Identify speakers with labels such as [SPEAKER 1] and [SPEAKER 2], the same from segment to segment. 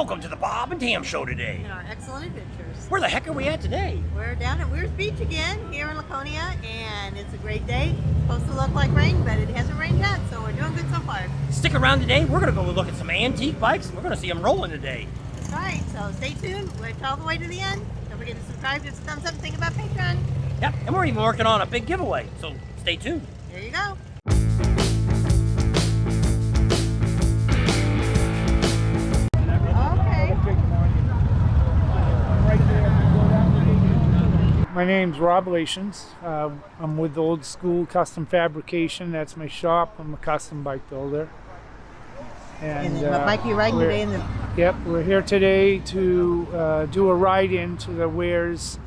[SPEAKER 1] Welcome to the Bob and Tam Show today.
[SPEAKER 2] And our excellent adventures.
[SPEAKER 1] Where the heck are we at today?
[SPEAKER 2] We're down at Weir's Beach again, here in Laconia, and it's a great day. It's supposed to look like rain, but it hasn't rained yet, so we're doing good so far.
[SPEAKER 1] Stick around today. We're going to go look at some antique bikes, and we're going to see them rolling today.
[SPEAKER 2] That's right, so stay tuned. Watch all the way to the end. Don't forget to subscribe, give us a thumbs up, and think about Patreon.
[SPEAKER 1] Yep, and we're even working on a big giveaway, so stay tuned.
[SPEAKER 2] There you go.
[SPEAKER 3] My name's Rob Lations. I'm with Old School Custom Fabrication. That's my shop. I'm a custom bike builder.
[SPEAKER 2] And what bike are you riding today?
[SPEAKER 3] Yep, we're here today to do a ride-in to the Weir's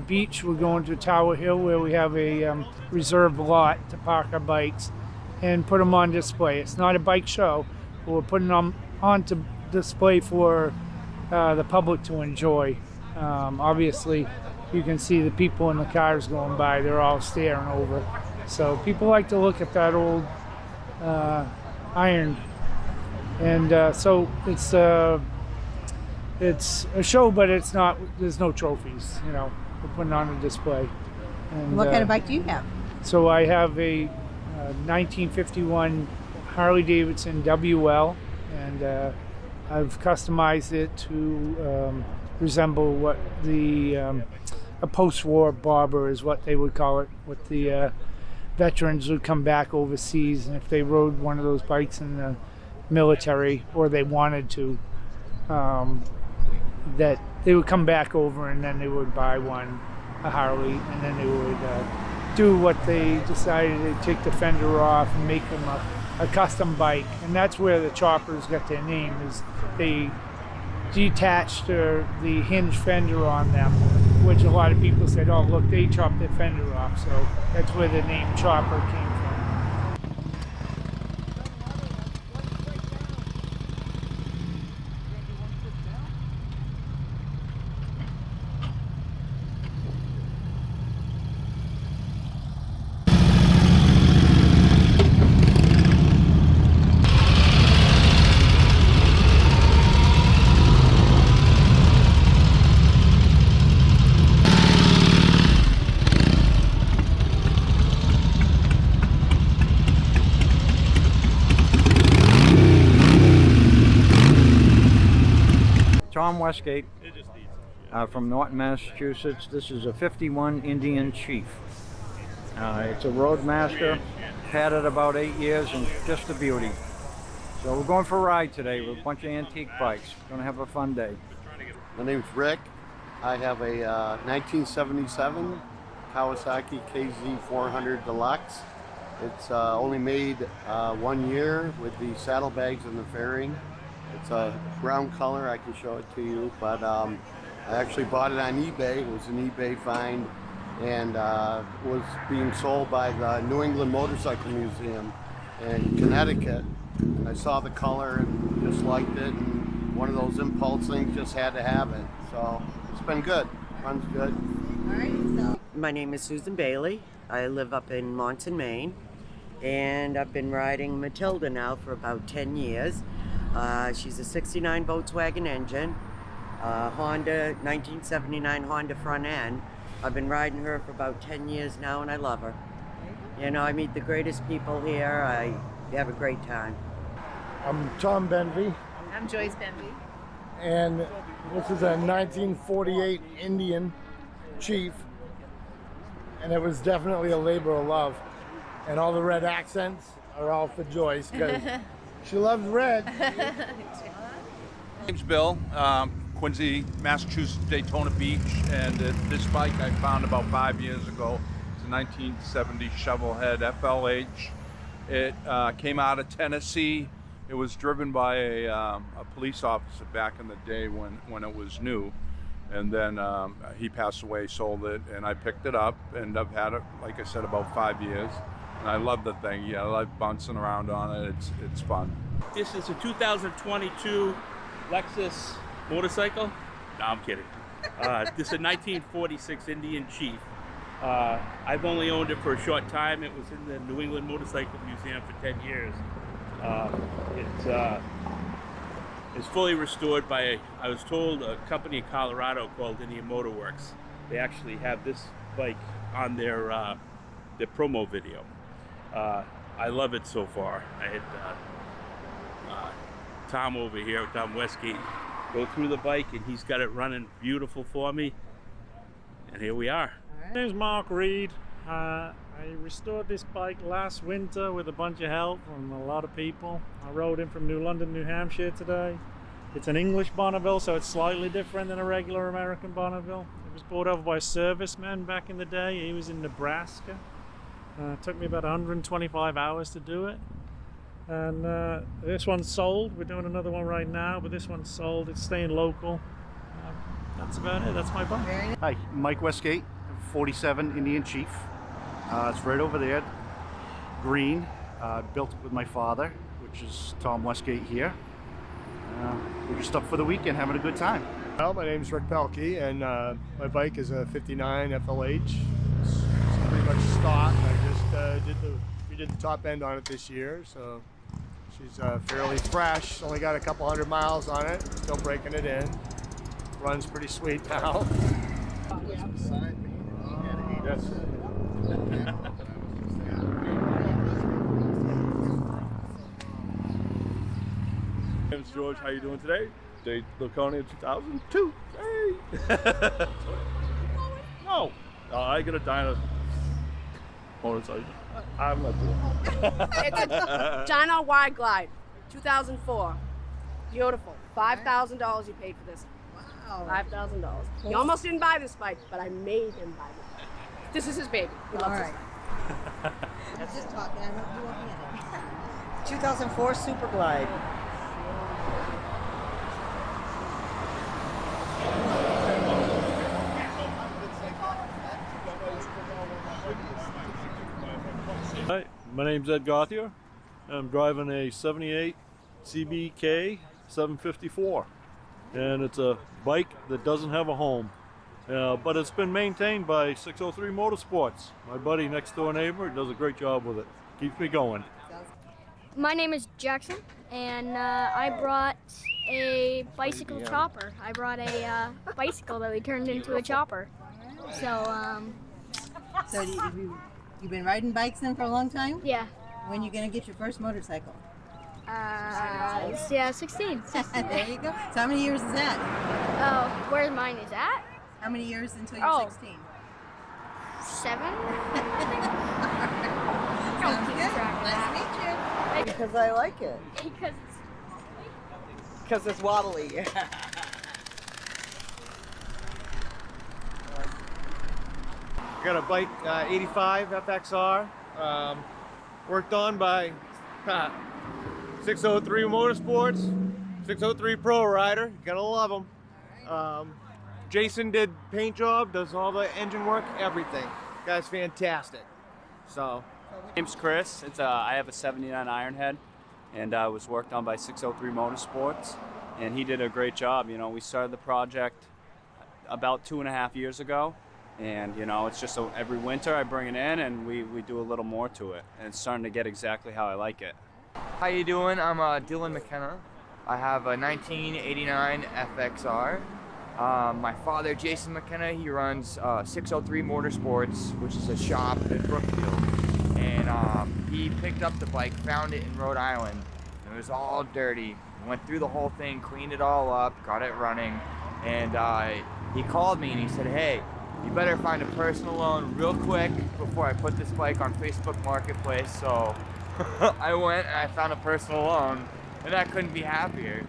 [SPEAKER 3] Beach. We're going to Tower Hill where we have a reserved lot to park our bikes and put them on display. It's not a bike show, but we're putting them on to display for the public to enjoy. Obviously, you can see the people in the cars going by. They're all staring over. So people like to look at that old iron. And so it's a show, but it's not. There's no trophies. You know, we're putting on a display. And
[SPEAKER 2] what kind of bike do you have?
[SPEAKER 3] So I have a 1951 Harley Davidson WL, and I've customized it to resemble what a post-war bobber is what they would call it. What the veterans would come back overseas, and if they rode one of those bikes in the military or they wanted to, that they would come back over and then they would buy a Harley, and then they would do what they decided. They'd take the fender off and make them a custom bike, and that's where the choppers got their name, is they detached the hinge fender on them, which a lot of people said, oh look, they chopped their fender off. So that's where the name chopper came from.
[SPEAKER 4] Tom Westgate from Norton, Massachusetts. This is a 51 Indian Chief. It's a Roadmaster, had it about 8 years and just a beauty. So we're going for a ride today with a bunch of antique bikes. We're gonna have a fun day.
[SPEAKER 5] My name's Rick. I have a 1977 Kawasaki KZ400 Deluxe. It's only made 1 year with the saddlebags and the fairing. It's a brown color, I can show it to you, but I actually bought it on eBay. It was an eBay find, and was being sold by the New England Motorcycle Museum in Connecticut. And I saw the color and just liked it, and one of those impulse things, just had to have it. So it's been good, runs good.
[SPEAKER 2] All right, so.
[SPEAKER 6] My name is Susan Bailey. I live up in Monson, Maine, and I've been riding Matilda now for about 10 years. She's a 69 Volkswagen engine, Honda, 1979 Honda front end. I've been riding her for about 10 years now, and I love her. You know, I meet the greatest people here. I have a great time.
[SPEAKER 7] I'm Tom Benvey,
[SPEAKER 8] I'm Joyce Benvey.
[SPEAKER 7] and this is a 1948 Indian Chief, and it was definitely a labor of love. And all the red accents are all for Joyce, because she loves red.
[SPEAKER 9] My name's Bill, Quincy, Massachusetts, Daytona Beach, and this bike I found about 5 years ago. It's a 1970 Shovelhead FLH. It came out of Tennessee. It was driven by a police officer back in the day when it was new, and then he passed away, sold it, and I picked it up, and I've had it, like I said, about 5 years. And I love the thing. Yeah, I like bouncing around on it. It's fun.
[SPEAKER 10] This is a 2022 Lexus motorcycle. No, I'm kidding. This is a 1946 Indian Chief. I've only owned it for a short time. It was in the New England Motorcycle Museum for 10 years. It's It's fully restored by, I was told, a company in Colorado called Indian Motor Works. They actually have this bike on their promo video. I love it so far. I had Tom over here, Tom Westgate, go through the bike, and he's got it running beautiful for me. And here we are.
[SPEAKER 8] My name's Mark Reed. I restored this bike last winter with a bunch of help from a lot of people. I rode in from New London, New Hampshire today. It's an English Bonneville, so it's slightly different than a regular American Bonneville. It was brought over by a serviceman back in the day. He was in Nebraska. It took me about 125 hours to do it. And this one's sold. We're doing another one right now, but this one's sold. It's staying local. That's about it. That's my bike.
[SPEAKER 11] Hi, Mike Westgate, 47 Indian Chief. It's right over there, green. Built it with my father, which is Tom Westgate here. We're just up for the weekend, having a good time.
[SPEAKER 12] Well, my name's Rick Pelkey, and my bike is a 59 FLH. It's pretty much stock. I just did the top end on it this year, so she's fairly fresh. Only got a couple hundred miles on it. Still breaking it in. Runs pretty sweet now. Yes.
[SPEAKER 13] My name's George. How you doing today? Day Laconia 2002. Hey. No, I got a dyno motorcycle. I'm not doing it.
[SPEAKER 14] It's a dyno wide glide, 2004. Beautiful. $5,000 you paid for this.
[SPEAKER 2] Wow.
[SPEAKER 14] $5,000. He almost didn't buy this bike, but I made him buy this. This is his baby. He loves this bike.
[SPEAKER 2] I was just talking. I'm not doing it.
[SPEAKER 6] 2004 Super Glide.
[SPEAKER 13] Hi, my name's Ed Gothier. I'm driving a 78 CBK 754, and it's a bike that doesn't have a home, but it's been maintained by 603 Motorsports. My buddy next door neighbor does a great job with it. Keeps me going.
[SPEAKER 15] My name is Jackson, and I brought a bicycle chopper. I brought a bicycle that we turned into a chopper. So
[SPEAKER 2] You've been riding bikes then for a long time?
[SPEAKER 15] Yeah.
[SPEAKER 2] When you gonna get your first motorcycle?
[SPEAKER 15] Yeah, 16.
[SPEAKER 2] There you go. So how many years is that?
[SPEAKER 15] Oh, where mine is at?
[SPEAKER 2] How many years until you're 16?
[SPEAKER 15] 7.
[SPEAKER 2] Sounds good. Nice to meet you.
[SPEAKER 6] Because I like it. Because it's wobbly.
[SPEAKER 12] I got a bike, 85 FXR, worked on by 603 Motorsports, 603 Pro Rider. Gotta love them. Jason did paint job, does all the engine work, everything. Guy's fantastic. So,
[SPEAKER 16] my name's Chris. I have a 79 Ironhead, and was worked on by 603 Motorsports, and he did a great job. You know, we started the project about 2.5 years ago. And you know, it's just every winter I bring it in and we do a little more to it, and it's starting to get exactly how I like it.
[SPEAKER 17] How you doing? I'm Dylan McKenna. I have a 1989 FXR. My father, Jason McKenna, he runs 603 Motorsports, which is a shop in Brookfield. And he picked up the bike, found it in Rhode Island. It was all dirty. Went through the whole thing, cleaned it all up, got it running, and he called me and he said, "Hey, you better find a personal loan real quick before I put this bike on Facebook Marketplace." So I went and I found a personal loan, and I couldn't be happier.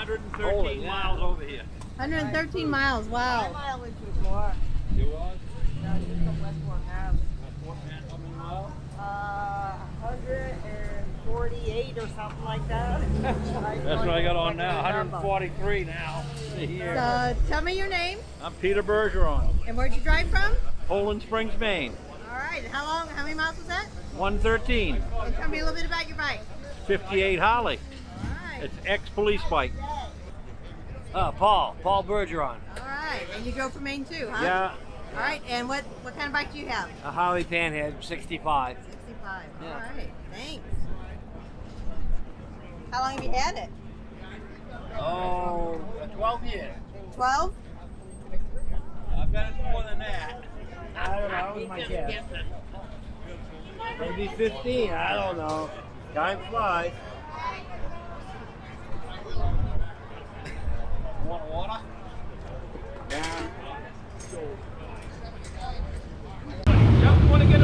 [SPEAKER 1] 113 miles over here.
[SPEAKER 2] 113 miles. Wow.
[SPEAKER 1] mileage was more. It was?
[SPEAKER 2] No, just from Westport, Mass.
[SPEAKER 1] How many miles?
[SPEAKER 2] 148 or something like that.
[SPEAKER 1] That's what I got on now. 143 now.
[SPEAKER 2] So tell me your name
[SPEAKER 1] I'm Peter Bergeron,
[SPEAKER 2] and where'd you drive from?
[SPEAKER 1] Poland Springs, Maine.
[SPEAKER 2] All right. How many miles was that?
[SPEAKER 1] 113.
[SPEAKER 2] And tell me a little bit about your bike.
[SPEAKER 1] 58 Harley. It's ex-police bike. Paul Bergeron.
[SPEAKER 2] All right. And you drove from Maine too, huh?
[SPEAKER 1] Yeah,
[SPEAKER 2] All right. And what kind of bike do you have?
[SPEAKER 1] a Harley Panhead 65.
[SPEAKER 2] 65.
[SPEAKER 1] Yeah.
[SPEAKER 2] All right. Thanks. How long have you had it?
[SPEAKER 1] Oh, 12 years.
[SPEAKER 2] 12?
[SPEAKER 1] I've got it more than that. I don't know, that was my guess. Maybe 15, I don't know. Time flies. Want water? Yeah. Just want to get